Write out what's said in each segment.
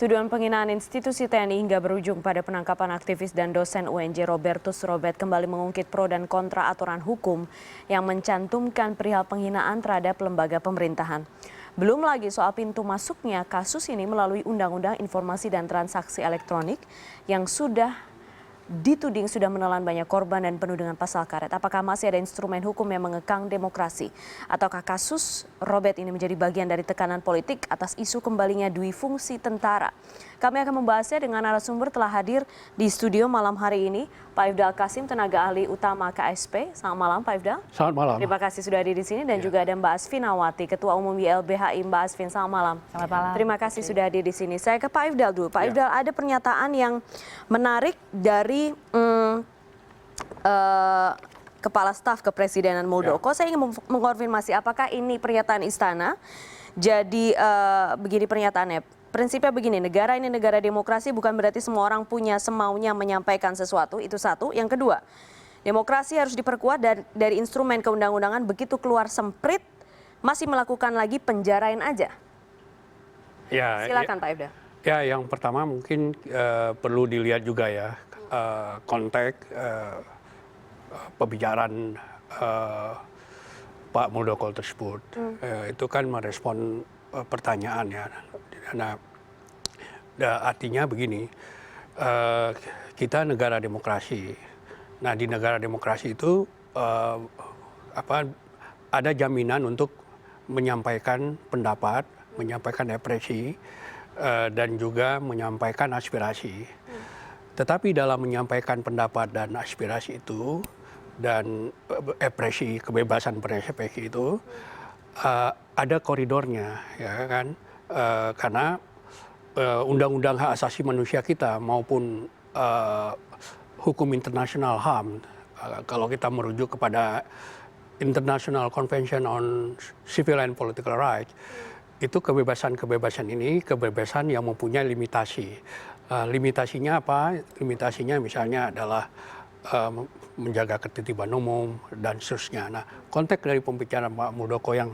Tuduhan penghinaan institusi TNI hingga berujung pada penangkapan aktivis dan dosen UNJ Robertus Robert kembali mengungkit pro dan kontra aturan hukum yang mencantumkan perihal penghinaan terhadap lembaga pemerintahan. Belum lagi soal pintu masuknya kasus ini melalui Undang-Undang Informasi dan Transaksi Elektronik yang sudah dituding sudah menelan banyak korban dan penuh dengan pasal karet. Apakah masih ada instrumen hukum yang mengekang demokrasi? Ataukah kasus Robert ini menjadi bagian dari tekanan politik atas isu kembalinya dui fungsi tentara? Kami akan membahasnya dengan narasumber telah hadir di studio malam hari ini. Pak Ifdal Kasim, tenaga ahli utama KSP. Selamat malam Pak Ifdal. Selamat malam. Terima kasih sudah hadir di sini dan juga ada Mbak Asfinawati, Ketua Umum YLBHI. Mbak Asvin, selamat malam. Selamat malam. Terima kasih sudah hadir di sini. Saya ke Pak Ifdal dulu. Pak Ifdal, ada pernyataan yang menarik dari Kepala Staf Kepresidenan Muldoko. Saya ingin mengkonfirmasi apakah ini pernyataan istana. Jadi begini pernyataannya. Prinsipnya begini, negara ini negara demokrasi, bukan berarti semua orang punya semaunya menyampaikan sesuatu, itu satu. Yang kedua, demokrasi harus diperkuat dari instrumen keundang-undangan, begitu keluar semprit, masih melakukan lagi penjarain aja. Ya, silakan Pak Ifdal. Ya, yang pertama mungkin perlu dilihat juga ya, konteks pembicaraan Pak Muldoko tersebut. Itu kan merespon pertanyaan ya. Nah, artinya begini, kita negara demokrasi. Nah, di negara demokrasi itu ada jaminan untuk menyampaikan pendapat, menyampaikan ekspresi, dan juga menyampaikan aspirasi. Tetapi dalam menyampaikan pendapat dan aspirasi itu dan ekspresi, kebebasan berekspresi itu ada koridornya, ya kan? Karena undang-undang hak asasi manusia kita maupun hukum internasional HAM, kalau kita merujuk kepada International Convention on Civil and Political Rights, itu kebebasan ini kebebasan yang mempunyai limitasi. Limitasinya apa? Limitasinya misalnya adalah menjaga ketertiban umum dan seterusnya. Nah, konteks dari pembicaraan Pak Muldoko yang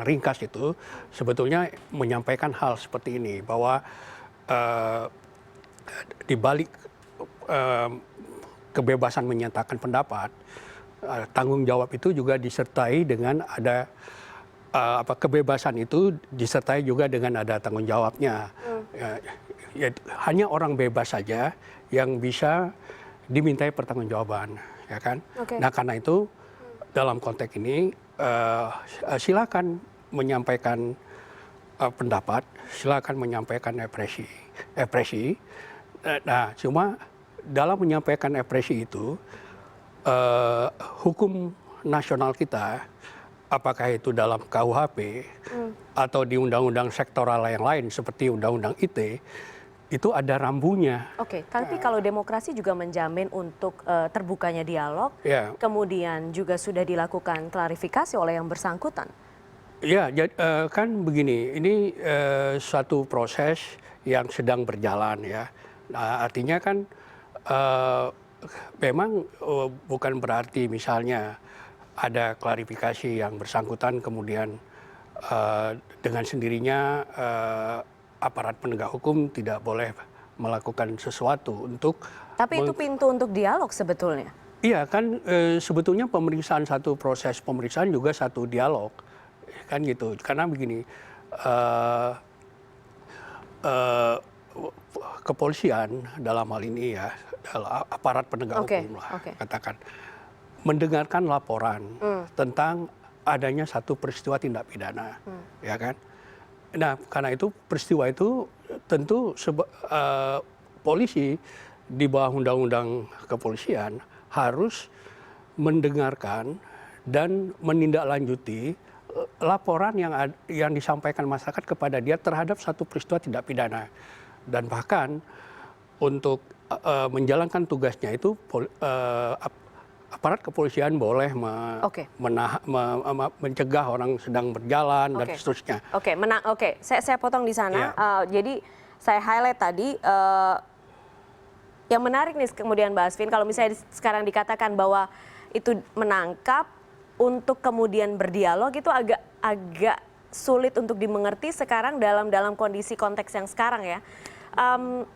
ringkas itu sebetulnya menyampaikan hal seperti ini, bahwa di balik kebebasan menyatakan pendapat, tanggung jawab itu juga disertai dengan ada kebebasan itu disertai juga dengan ada tanggung jawabnya. Ya, hanya orang bebas saja yang bisa dimintai pertanggungjawaban, ya kan? Nah, karena itu dalam konteks ini silakan menyampaikan pendapat, silakan menyampaikan ekspresi. Nah, cuma dalam menyampaikan ekspresi itu hukum nasional kita, apakah itu dalam KUHP atau di undang-undang sektoral yang lain seperti undang-undang ITE, itu ada rambunya. Oke, tapi kalau demokrasi juga menjamin untuk terbukanya dialog, kemudian juga sudah dilakukan klarifikasi oleh yang bersangkutan. Ya, kan begini, ini suatu proses yang sedang berjalan ya. Nah, artinya kan memang bukan berarti misalnya ada klarifikasi yang bersangkutan kemudian dengan sendirinya aparat penegak hukum tidak boleh melakukan sesuatu untuk. Tapi itu pintu untuk dialog sebetulnya. Iya kan, sebetulnya satu proses pemeriksaan juga satu dialog, kan gitu. Karena begini, kepolisian dalam hal ini ya, aparat penegak hukum lah, katakan, mendengarkan laporan tentang adanya satu peristiwa tindak pidana, ya kan. Nah, karena itu peristiwa itu tentu polisi di bawah undang-undang kepolisian harus mendengarkan dan menindaklanjuti laporan yang disampaikan masyarakat kepada dia terhadap satu peristiwa tindak pidana. Dan bahkan untuk menjalankan tugasnya itu aparat kepolisian boleh mencegah orang sedang berjalan dan seterusnya. Saya potong di sana. Jadi saya highlight tadi yang menarik nih kemudian Mbak Asvin, kalau misalnya sekarang dikatakan bahwa itu menangkap untuk kemudian berdialog, itu agak sulit untuk dimengerti sekarang dalam kondisi konteks yang sekarang ya.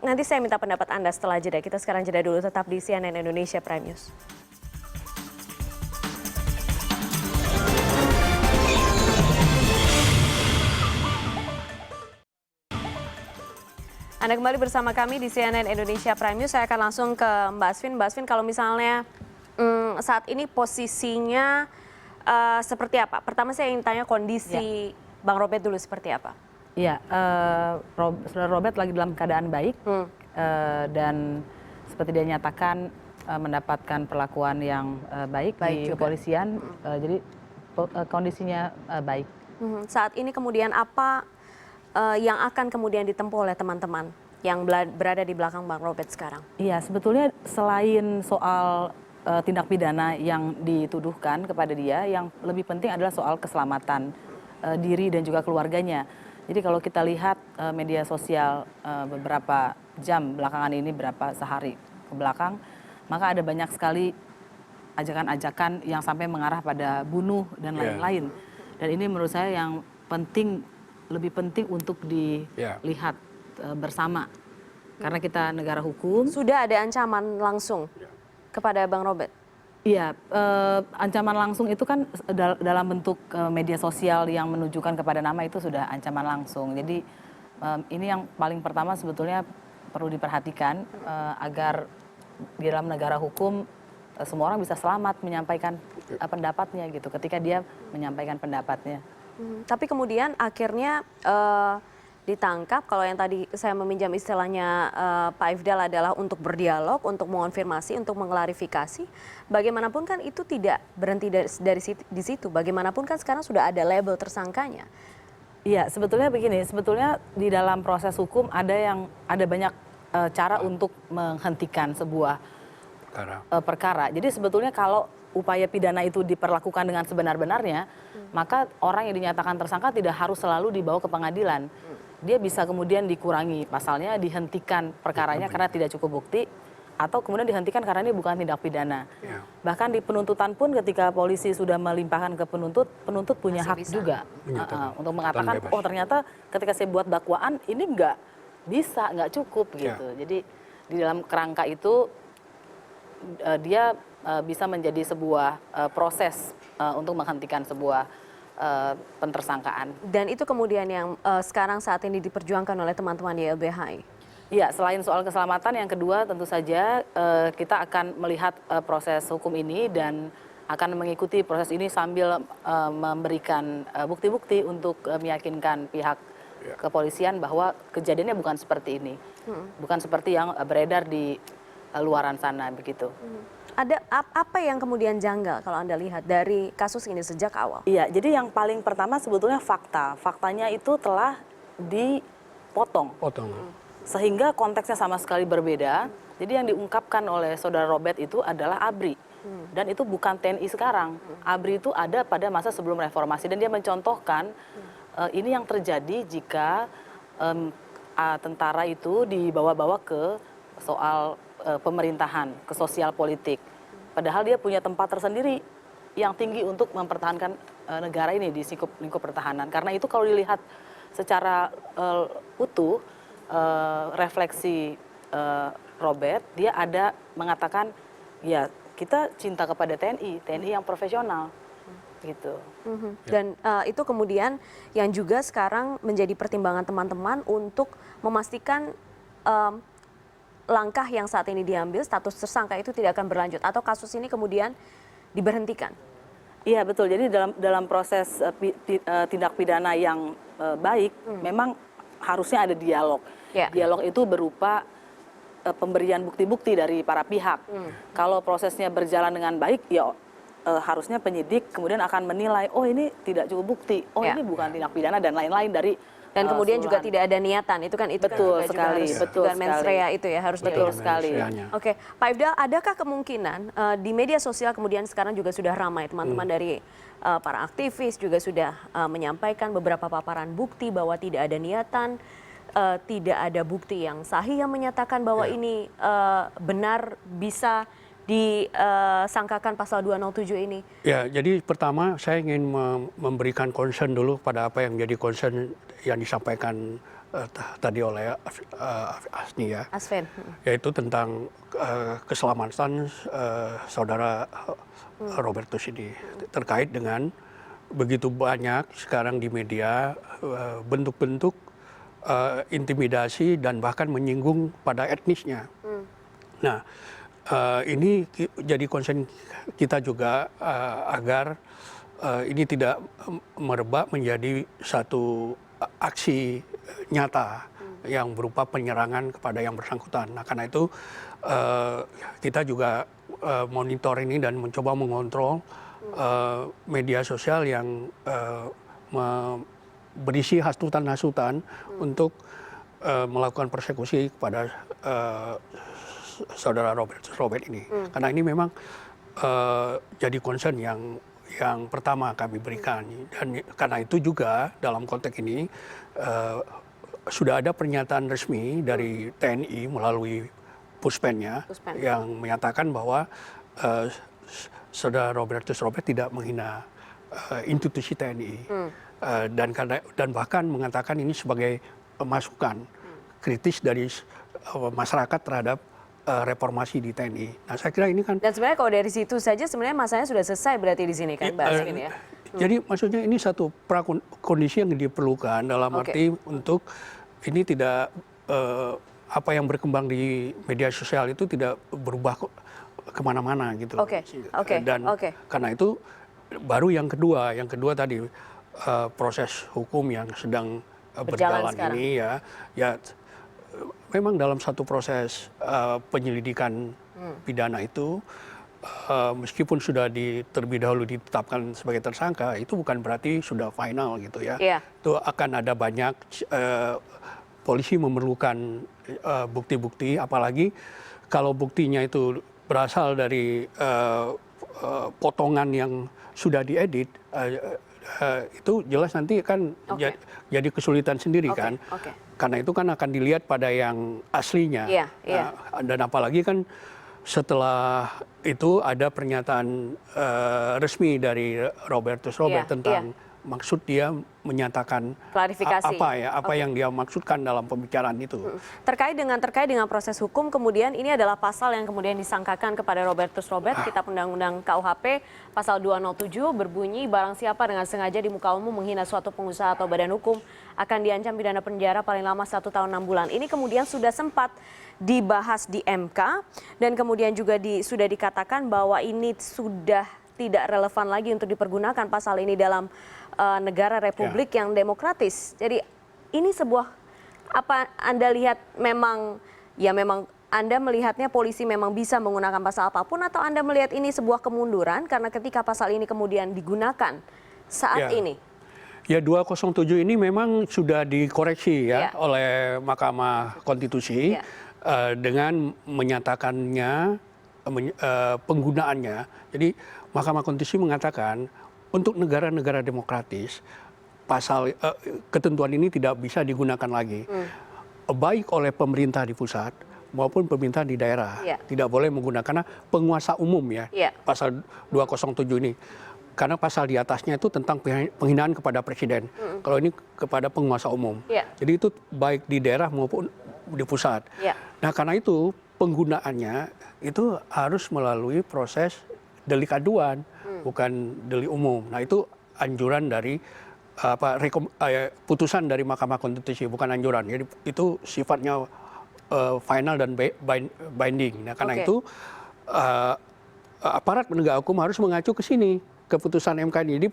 Nanti saya minta pendapat Anda setelah jeda. Kita sekarang jeda dulu, tetap di CNN Indonesia Prime News. Anda kembali bersama kami di CNN Indonesia Prime News. Saya akan langsung ke Mbak Asvin. Mbak Asvin, kalau misalnya saat ini posisinya seperti apa? Pertama saya ingin tanya kondisi Bang Robert dulu seperti apa? Iya, Saudara Robert lagi dalam keadaan baik dan seperti dia nyatakan mendapatkan perlakuan yang baik di kepolisian. Jadi kondisinya baik. Saat ini kemudian apa yang akan kemudian ditempuh oleh teman-teman yang berada di belakang Bang Robert sekarang? Iya, sebetulnya selain soal tindak pidana yang dituduhkan kepada dia, yang lebih penting adalah soal keselamatan diri dan juga keluarganya. Jadi kalau kita lihat media sosial beberapa jam belakangan ini, berapa sehari ke belakang, maka ada banyak sekali ajakan-ajakan yang sampai mengarah pada bunuh dan lain-lain. Dan ini menurut saya yang lebih penting untuk dilihat bersama. Karena kita negara hukum. Sudah ada ancaman langsung kepada Bang Robert? Iya, ancaman langsung itu kan dalam bentuk media sosial yang menunjukkan kepada nama itu sudah ancaman langsung. Jadi ini yang paling pertama sebetulnya perlu diperhatikan agar di dalam negara hukum semua orang bisa selamat menyampaikan pendapatnya gitu ketika dia menyampaikan pendapatnya. Tapi kemudian akhirnya ditangkap, kalau yang tadi saya meminjam istilahnya Pak Ifdal adalah untuk berdialog, untuk mengonfirmasi, untuk mengklarifikasi. Bagaimanapun kan itu tidak berhenti di situ. Bagaimanapun kan sekarang sudah ada label tersangkanya. Iya, sebetulnya begini, sebetulnya di dalam proses hukum ada banyak cara untuk menghentikan sebuah perkara. Jadi sebetulnya kalau upaya pidana itu diperlakukan dengan sebenar-benarnya, maka orang yang dinyatakan tersangka tidak harus selalu dibawa ke pengadilan. Dia bisa kemudian dikurangi pasalnya, dihentikan perkaranya karena tidak cukup bukti, atau kemudian dihentikan karena ini bukan tindak pidana. Bahkan di penuntutan pun ketika polisi sudah melimpahkan ke penuntut, penuntut punya hak juga untuk mengatakan, oh ternyata ketika saya buat dakwaan ini nggak cukup gitu. Jadi di dalam kerangka itu dia bisa menjadi sebuah proses untuk menghentikan sebuah pentersangkaan. Dan itu kemudian yang sekarang saat ini diperjuangkan oleh teman-teman YLBHI. Iya, selain soal keselamatan, yang kedua tentu saja kita akan melihat proses hukum ini dan akan mengikuti proses ini sambil memberikan bukti-bukti untuk meyakinkan pihak kepolisian bahwa kejadiannya bukan seperti ini. Bukan seperti yang beredar di luaran sana begitu. Ada apa yang kemudian janggal kalau Anda lihat dari kasus ini sejak awal? Iya, jadi yang paling pertama sebetulnya fakta. Faktanya itu telah dipotong. Sehingga konteksnya sama sekali berbeda. Jadi yang diungkapkan oleh saudara Robert itu adalah ABRI. Dan itu bukan TNI sekarang. ABRI itu ada pada masa sebelum reformasi. Dan dia mencontohkan ini yang terjadi jika tentara itu dibawa-bawa ke soal pemerintahan, ke sosial politik. Padahal dia punya tempat tersendiri yang tinggi untuk mempertahankan negara ini di lingkup pertahanan. Karena itu kalau dilihat secara utuh, refleksi Robert, dia ada mengatakan, ya kita cinta kepada TNI yang profesional. Gitu. Dan itu kemudian yang juga sekarang menjadi pertimbangan teman-teman untuk memastikan langkah yang saat ini diambil, status tersangka itu tidak akan berlanjut atau kasus ini kemudian diberhentikan. Iya betul, jadi dalam proses tindak pidana yang baik memang harusnya ada dialog. Dialog itu berupa pemberian bukti-bukti dari para pihak. Kalau prosesnya berjalan dengan baik, ya harusnya penyidik kemudian akan menilai, oh ini tidak cukup bukti, oh ini bukan tindak pidana dan lain-lain dari. Dan kemudian juga tidak ada niatan, itu kan betul kan sekali, betul sekali. Mens rea itu ya harus betul sekali. Oke, Pak Ifdal, adakah kemungkinan di media sosial kemudian sekarang juga sudah ramai teman-teman dari para aktivis juga sudah menyampaikan beberapa paparan bukti bahwa tidak ada niatan, tidak ada bukti yang sahih yang menyatakan bahwa ini benar bisa disangkakan pasal 207 ini? Ya, jadi pertama saya ingin memberikan concern dulu pada apa yang menjadi concern yang disampaikan tadi oleh Asni ya. Asven. Yaitu tentang keselamatan saudara Robertus ini terkait dengan begitu banyak sekarang di media bentuk-bentuk intimidasi dan bahkan menyinggung pada etnisnya. Nah, ini jadi concern kita juga agar ini tidak merebak menjadi satu aksi nyata yang berupa penyerangan kepada yang bersangkutan. Nah, karena itu kita juga monitor ini dan mencoba mengontrol media sosial yang berisi hasutan-hasutan untuk melakukan persekusi kepada saudara Robert ini. Karena ini memang jadi concern yang pertama kami berikan. Dan karena itu juga dalam konteks ini sudah ada pernyataan resmi dari TNI melalui Puspennya yang menyatakan bahwa saudara Robert tidak menghina institusi TNI dan bahkan mengatakan ini sebagai masukan kritis dari masyarakat terhadap reformasi di TNI. Nah, saya kira ini kan. Dan sebenarnya kalau dari situ saja sebenarnya masanya sudah selesai berarti di sini kan, Mbak Asvin ya. Jadi maksudnya ini satu kondisi yang diperlukan dalam arti untuk ini tidak apa yang berkembang di media sosial itu tidak berubah kemana-mana gitu. Dan karena itu baru yang kedua tadi proses hukum yang sedang berjalan ini ya memang dalam satu proses penyelidikan pidana itu meskipun sudah terlebih dahulu ditetapkan sebagai tersangka itu bukan berarti sudah final gitu ya. Itu akan ada banyak polisi memerlukan bukti-bukti, apalagi kalau buktinya itu berasal dari potongan yang sudah diedit, itu jelas nanti kan jadi kesulitan sendiri kan. Karena itu kan akan dilihat pada yang aslinya. Dan apalagi kan setelah itu ada pernyataan resmi dari Robert tentang maksud dia menyatakan klarifikasi apa yang dia maksudkan dalam pembicaraan itu. Terkait dengan proses hukum, kemudian ini adalah pasal yang kemudian disangkakan kepada Robert Kitab Undang-Undang KUHP pasal 207 berbunyi barang siapa dengan sengaja di muka umum menghina suatu pengusaha atau badan hukum akan diancam pidana penjara paling lama 1 tahun 6 bulan. Ini kemudian sudah sempat dibahas di MK dan kemudian juga sudah dikatakan bahwa ini sudah tidak relevan lagi untuk dipergunakan pasal ini dalam negara republik yang demokratis. Jadi ini apa Anda lihat memang Anda melihatnya polisi memang bisa menggunakan pasal apapun atau Anda melihat ini sebuah kemunduran karena ketika pasal ini kemudian digunakan saat ini? Ya 207 ini memang sudah dikoreksi oleh Mahkamah Konstitusi dengan menyatakannya penggunaannya. Jadi Mahkamah Konstitusi mengatakan untuk negara-negara demokratis pasal ketentuan ini tidak bisa digunakan lagi baik oleh pemerintah di pusat maupun pemerintah di daerah. Tidak boleh menggunakan penguasa umum pasal 207 ini. Karena pasal di atasnya itu tentang penghinaan kepada presiden. Kalau ini kepada penguasa umum. Jadi itu baik di daerah maupun di pusat. Nah, karena itu penggunaannya itu harus melalui proses delik aduan, bukan delik umum. Nah, itu anjuran dari putusan dari Mahkamah Konstitusi, bukan anjuran. Jadi itu sifatnya final dan binding. Nah, karena itu aparat penegak hukum harus mengacu ke sini, keputusan MK ini. Jadi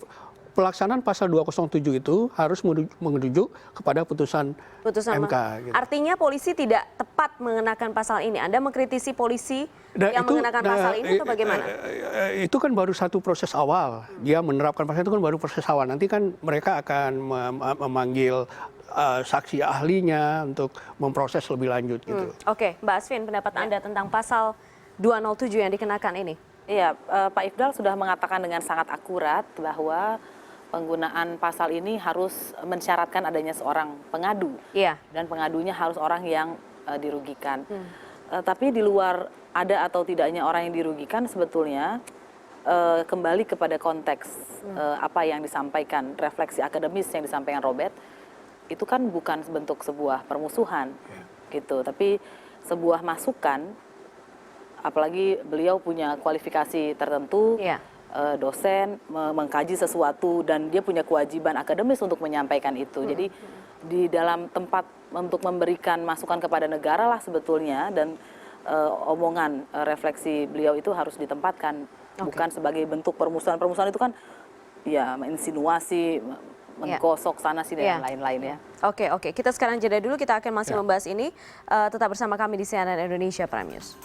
pelaksanaan pasal 207 itu harus menuju kepada putusan MK. Gitu. Artinya polisi tidak tepat mengenakan pasal ini. Anda mengkritisi polisi yang mengenakan pasal ini atau bagaimana? Itu kan baru satu proses awal. Dia menerapkan pasal itu kan baru proses awal. Nanti kan mereka akan memanggil saksi ahlinya untuk memproses lebih lanjut gitu. Oke, Mbak Asvin, pendapat Anda tentang pasal 207 yang dikenakan ini? Iya, Pak Ifdal sudah mengatakan dengan sangat akurat bahwa penggunaan pasal ini harus mensyaratkan adanya seorang pengadu. Dan pengadunya harus orang yang dirugikan. Tapi di luar ada atau tidaknya orang yang dirugikan sebetulnya kembali kepada konteks apa yang disampaikan, refleksi akademis yang disampaikan Robert, itu kan bukan bentuk sebuah permusuhan, gitu. Tapi sebuah masukan, apalagi beliau punya kualifikasi tertentu, dosen, mengkaji sesuatu, dan dia punya kewajiban akademis untuk menyampaikan itu. Jadi di dalam tempat untuk memberikan masukan kepada negara lah sebetulnya, dan omongan refleksi beliau itu harus ditempatkan, bukan sebagai bentuk permusuhan. Permusuhan itu kan ya insinuasi, menggosok sana sini dan lain-lain ya. Oke, kita sekarang jeda dulu, kita akan masih membahas ini. Tetap bersama kami di CNN Indonesia Prime News.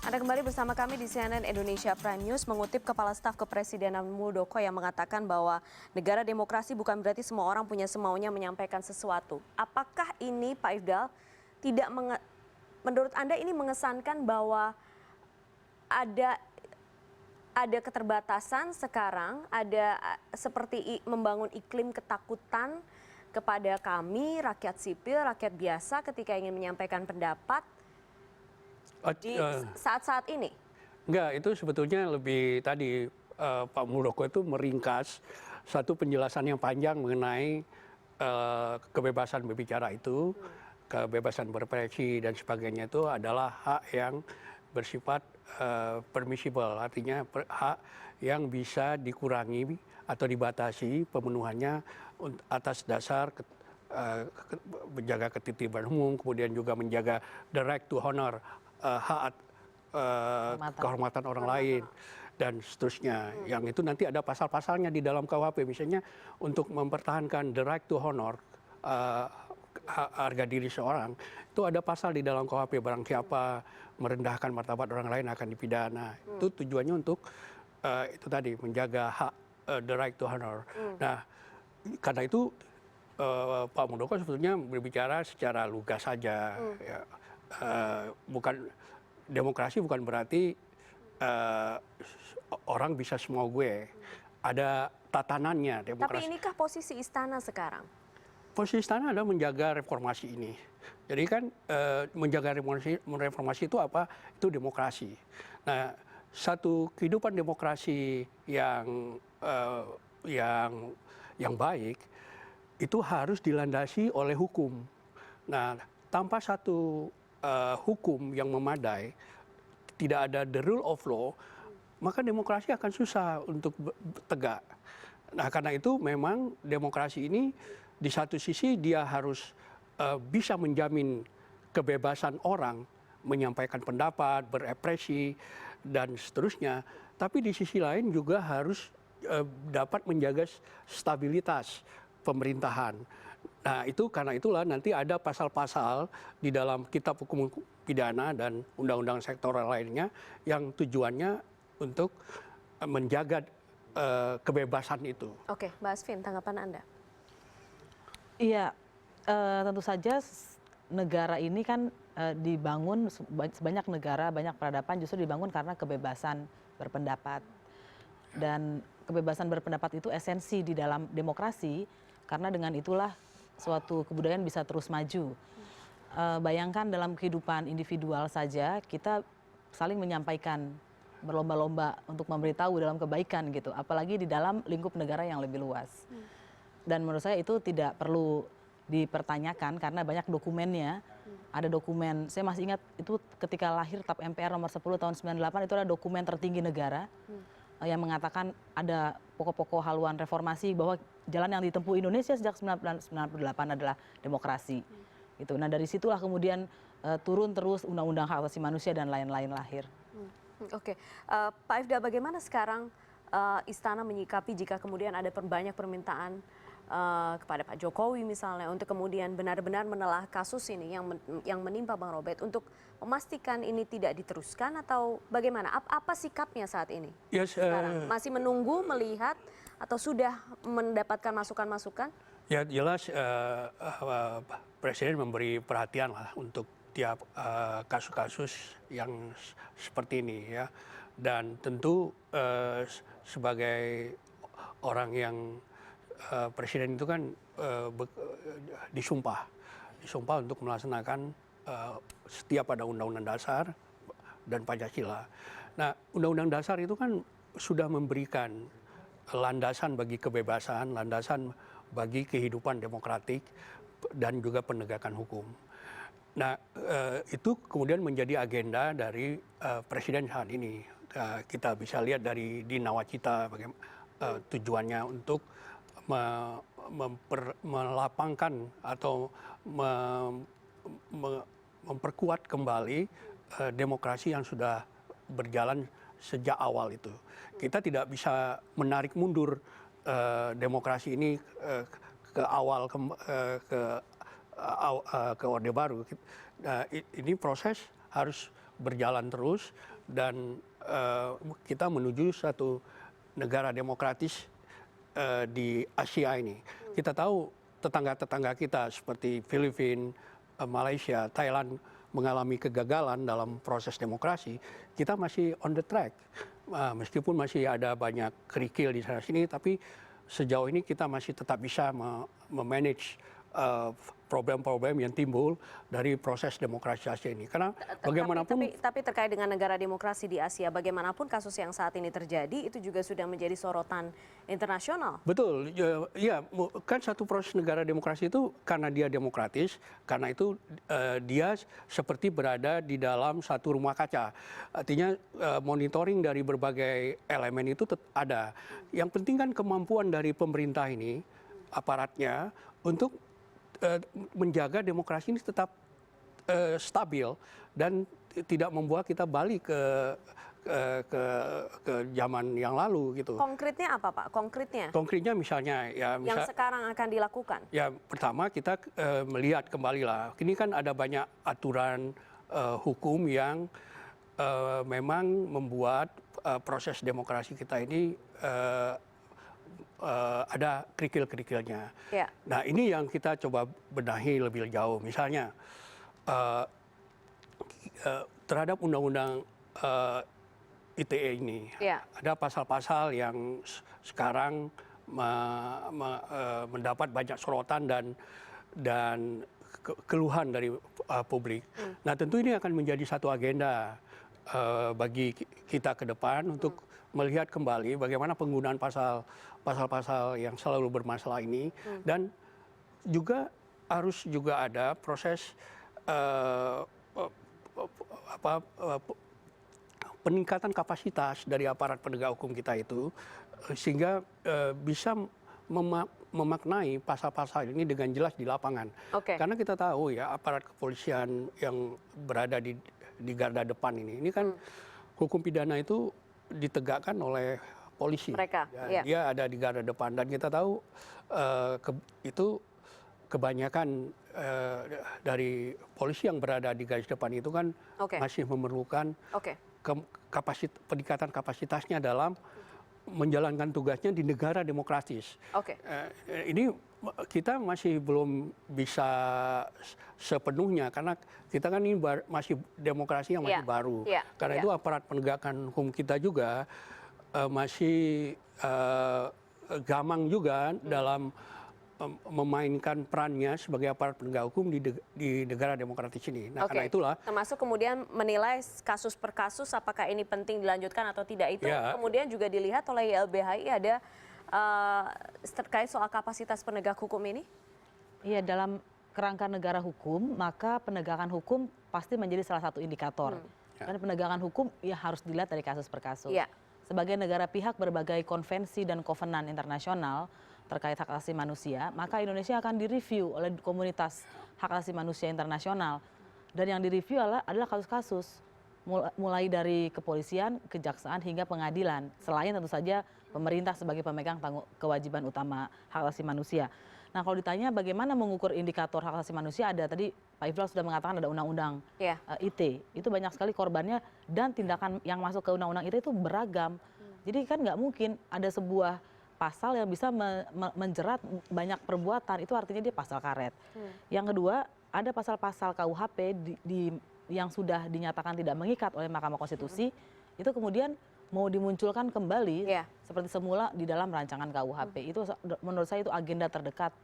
Anda kembali bersama kami di CNN Indonesia Prime News. Mengutip Kepala Staf Kepresidenan Muldoko yang mengatakan bahwa negara demokrasi bukan berarti semua orang punya semaunya menyampaikan sesuatu. Apakah ini, Pak Ifdal, menurut Anda ini mengesankan bahwa ada keterbatasan sekarang, ada seperti membangun iklim ketakutan kepada kami, rakyat sipil, rakyat biasa ketika ingin menyampaikan pendapat di saat-saat ini? Enggak, itu sebetulnya lebih tadi Pak Muldoko itu meringkas satu penjelasan yang panjang mengenai kebebasan berbicara itu, kebebasan berekspresi dan sebagainya itu adalah hak yang bersifat permissible, artinya hak yang bisa dikurangi atau dibatasi pemenuhannya atas dasar menjaga ketertiban umum, kemudian juga menjaga the right to honor, hak kehormatan orang lain dan seterusnya. Yang itu nanti ada pasal-pasalnya di dalam KUHP, misalnya untuk mempertahankan the right to honor, harga diri seorang, itu ada pasal di dalam KUHP, barang siapa merendahkan martabat orang lain akan dipidana. Itu tujuannya untuk itu tadi, menjaga hak the right to honor. Nah, karena itu Pak Muldoko sebetulnya berbicara secara lugas saja. Ya. Bukan demokrasi bukan berarti orang bisa semua gue. Ada tatanannya demokrasi. Tapi inikah posisi istana sekarang? Posisi istana adalah menjaga reformasi ini. Jadi kan menjaga reformasi itu apa? Itu demokrasi. Nah, satu kehidupan demokrasi yang baik itu harus dilandasi oleh hukum. Nah, tanpa satu hukum yang memadai, tidak ada the rule of law, maka demokrasi akan susah untuk tegak. Nah, karena itu memang demokrasi ini di satu sisi dia harus bisa menjamin kebebasan orang menyampaikan pendapat, berekspresi, dan seterusnya. Tapi di sisi lain juga harus dapat menjaga stabilitas pemerintahan. Nah, itu karena itulah nanti ada pasal-pasal di dalam Kitab Hukum Pidana dan undang-undang sektoral lainnya yang tujuannya untuk menjaga kebebasan itu. Oke, Mbak Asvin, tanggapan Anda? Iya, tentu saja negara ini kan dibangun, sebanyak negara, banyak peradaban justru dibangun karena kebebasan berpendapat. Dan kebebasan berpendapat itu esensi di dalam demokrasi, karena dengan itulah suatu kebudayaan bisa terus maju. Bayangkan dalam kehidupan individual saja kita saling menyampaikan, berlomba-lomba untuk memberitahu dalam kebaikan gitu, apalagi di dalam lingkup negara yang lebih luas. Dan menurut saya itu tidak perlu dipertanyakan karena banyak dokumennya. Ada dokumen, saya masih ingat itu ketika lahir TAP MPR nomor 10 tahun 98, itu ada dokumen tertinggi negara yang mengatakan ada pokok-pokok haluan reformasi bahwa jalan yang ditempuh Indonesia sejak 1998 adalah demokrasi. Gitu. Nah, dari situlah kemudian turun terus undang-undang hak asasi manusia dan lain-lain lahir. Oke, Pak Ifdal, bagaimana sekarang istana menyikapi jika kemudian ada banyak permintaan kepada Pak Jokowi misalnya untuk kemudian benar-benar menelah kasus ini yang menimpa Bang Robert untuk memastikan ini tidak diteruskan atau bagaimana? Apa sikapnya saat ini? Sekarang masih menunggu, melihat atau sudah mendapatkan masukan-masukan? Ya jelas Presiden memberi perhatian lah untuk setiap kasus-kasus yang seperti ini ya. Dan tentu sebagai orang yang presiden itu kan disumpah untuk melaksanakan setiap ada undang-undang dasar dan Pancasila. Nah, undang-undang dasar itu kan sudah memberikan landasan bagi kebebasan, landasan bagi kehidupan demokratik dan juga penegakan hukum. Nah, itu kemudian menjadi agenda dari presiden saat ini. Kita bisa lihat dari di Nawacita bagaimana tujuannya untuk melapangkan atau memperkuat kembali demokrasi yang sudah berjalan sejak awal itu. Kita tidak bisa menarik mundur demokrasi ini ke awal ke Orde Baru. Ini proses harus berjalan terus dan kita menuju satu negara demokratis di Asia ini. Kita tahu tetangga-tetangga kita seperti Filipina, Malaysia, Thailand mengalami kegagalan dalam proses demokrasi. Kita masih on the track. Meskipun masih ada banyak kerikil di sana sini, tapi sejauh ini kita masih tetap bisa memanage problem-problem yang timbul dari proses demokratisasi ini. Karena bagaimanapun... Tapi terkait dengan negara demokrasi di Asia, bagaimanapun kasus yang saat ini terjadi, itu juga sudah menjadi sorotan internasional. Betul, ya kan satu proses negara demokrasi itu karena dia demokratis, karena itu dia seperti berada di dalam satu rumah kaca. Artinya monitoring dari berbagai elemen itu ada. Yang penting kan kemampuan dari pemerintah ini, aparatnya, untuk menjaga demokrasi ini tetap stabil dan tidak membuat kita balik ke zaman yang lalu gitu. Konkretnya apa, Pak? Konkretnya misalnya ya yang sekarang akan dilakukan. Ya pertama kita melihat kembali lah. Ini kan ada banyak aturan hukum yang memang membuat proses demokrasi kita ini ada kerikil-kerikilnya. Ya. Nah ini yang kita coba benahi lebih jauh. Misalnya terhadap undang-undang ITE ini, ada pasal-pasal yang sekarang mendapat banyak sorotan dan keluhan dari publik. Nah tentu ini akan menjadi satu agenda bagi kita ke depan untuk melihat kembali bagaimana penggunaan pasal-pasal yang selalu bermasalah ini dan juga harus juga ada proses peningkatan kapasitas dari aparat penegak hukum kita itu sehingga bisa memaknai pasal-pasal ini dengan jelas di lapangan. Karena kita tahu ya aparat kepolisian yang berada di garda depan ini kan hukum pidana itu ditegakkan oleh polisi. Dia ada di garda depan dan kita tahu itu kebanyakan dari polisi yang berada di garis depan itu kan masih memerlukan peningkatan kapasitasnya dalam menjalankan tugasnya di negara demokratis. Ini kita masih belum bisa sepenuhnya karena kita kan ini masih demokrasi yang masih baru. Karena itu aparat penegakan hukum kita juga masih gamang juga dalam memainkan perannya sebagai aparat penegak hukum di negara demokratis ini. Nah, karena itulah termasuk kemudian menilai kasus per kasus apakah ini penting dilanjutkan atau tidak itu kemudian juga dilihat oleh YLBHI ada terkait soal kapasitas penegak hukum ini? Iya, dalam kerangka negara hukum maka penegakan hukum pasti menjadi salah satu indikator. Dan penegakan hukum ya harus dilihat dari kasus per kasus. Sebagai negara pihak berbagai konvensi dan kovenan internasional terkait hak asasi manusia, maka Indonesia akan direview oleh komunitas hak asasi manusia internasional. Dan yang direview adalah kasus-kasus, mulai dari kepolisian, kejaksaan, hingga pengadilan. Selain tentu saja pemerintah sebagai pemegang kewajiban utama hak asasi manusia. Nah kalau ditanya bagaimana mengukur indikator hak asasi manusia, ada tadi Pak Ifdal sudah mengatakan ada undang-undang ITE. Itu banyak sekali korbannya dan tindakan yang masuk ke undang-undang ITE itu beragam. Jadi kan nggak mungkin ada sebuah pasal yang bisa menjerat banyak perbuatan, itu artinya dia pasal karet. Yang kedua, ada pasal-pasal KUHP yang sudah dinyatakan tidak mengikat oleh Mahkamah Konstitusi, itu kemudian mau dimunculkan kembali seperti semula di dalam rancangan KUHP. Itu menurut saya itu agenda terdekat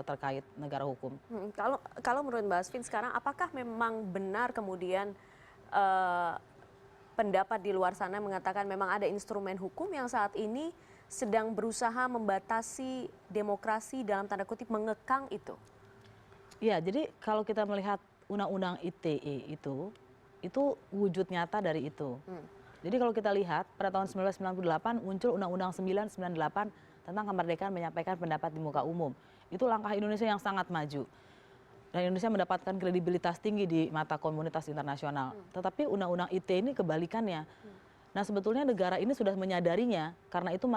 terkait negara hukum. Kalau menurut Mbak Asvin sekarang, apakah memang benar kemudian pendapat di luar sana mengatakan memang ada instrumen hukum yang saat ini sedang berusaha membatasi demokrasi dalam tanda kutip mengekang itu? Iya, jadi kalau kita melihat Undang-Undang ITE itu wujud nyata dari itu. Jadi kalau kita lihat pada tahun 1998 muncul Undang-Undang 998 tentang kemerdekaan menyampaikan pendapat di muka umum. Itu langkah Indonesia yang sangat maju. Dan Indonesia mendapatkan kredibilitas tinggi di mata komunitas internasional. Tetapi Undang-Undang ITE ini kebalikannya. Nah sebetulnya negara ini sudah menyadarinya karena itu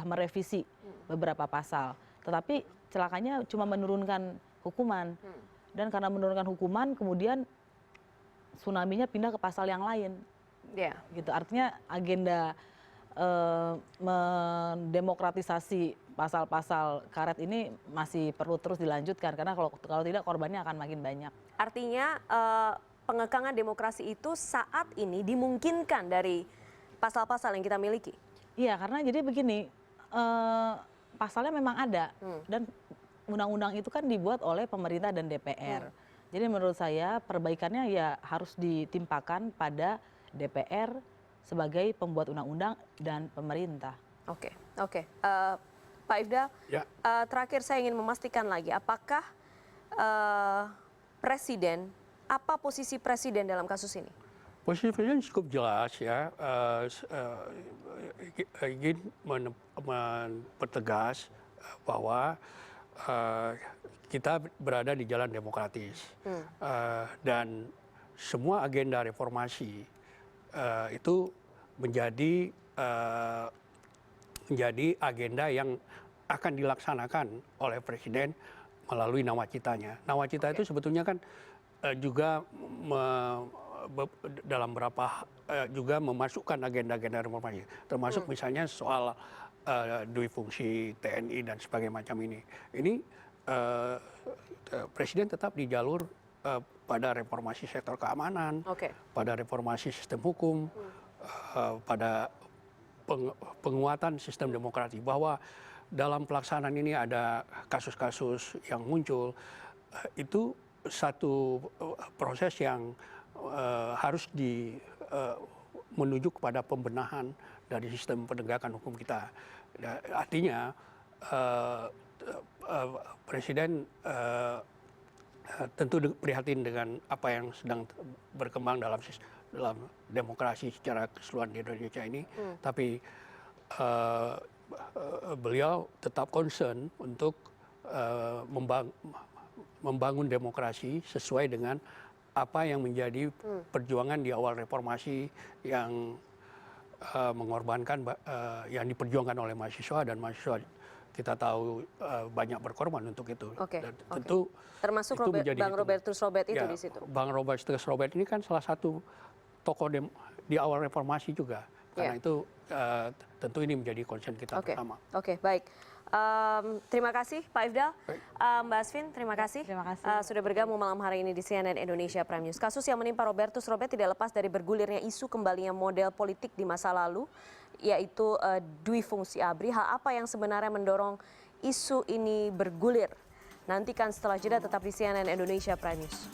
merevisi beberapa pasal. Tetapi celakanya cuma menurunkan hukuman. Dan karena menurunkan hukuman kemudian tsunami-nya pindah ke pasal yang lain. Gitu. Artinya agenda mendemokratisasi pasal-pasal karet ini masih perlu terus dilanjutkan karena kalau tidak korbannya akan makin banyak. Artinya pengekangan demokrasi itu saat ini dimungkinkan dari pasal-pasal yang kita miliki? Iya, karena jadi begini, pasalnya memang ada dan undang-undang itu kan dibuat oleh pemerintah dan DPR. Jadi menurut saya perbaikannya ya harus ditimpakan pada DPR sebagai pembuat undang-undang dan pemerintah. Oke. Pak Ifdal, terakhir saya ingin memastikan lagi, apakah apa posisi presiden dalam kasus ini? Posisi presiden cukup jelas ya, ingin mempertegas bahwa kita berada di jalan demokratis dan semua agenda reformasi itu menjadi agenda yang akan dilaksanakan oleh presiden melalui nawacitanya. Nawacita itu sebetulnya kan juga dalam beberapa juga memasukkan agenda-agenda reformasi, termasuk misalnya soal dui fungsi TNI dan sebagainya macam ini. Ini presiden tetap di jalur pada reformasi sektor keamanan, pada reformasi sistem hukum, pada penguatan sistem demokrasi, bahwa dalam pelaksanaan ini ada kasus-kasus yang muncul, itu satu proses yang harus menuju kepada pembenahan dari sistem penegakan hukum kita. Artinya presiden tentu prihatin dengan apa yang sedang berkembang dalam demokrasi secara keseluruhan di Indonesia ini, tapi beliau tetap concern untuk membangun demokrasi sesuai dengan apa yang menjadi perjuangan di awal reformasi yang mengorbankan, yang diperjuangkan oleh mahasiswa, dan mahasiswa kita tahu banyak berkorban untuk itu. Dan tentu termasuk Bang Robertus Robert itu di situ. Bang Robertus Robert ini kan salah satu tokoh di awal reformasi juga. Karena itu tentu ini menjadi concern kita bersama. Baik. Terima kasih Pak Ifdal. Mbak Asvin, terima kasih. Sudah bergabung malam hari ini di CNN Indonesia Prime News. Kasus yang menimpa Robertus Robert tidak lepas dari bergulirnya isu kembalinya model politik di masa lalu, yaitu dui fungsi ABRI. Hal apa yang sebenarnya mendorong isu ini bergulir? Nantikan setelah jeda, tetap di CNN Indonesia Prime News.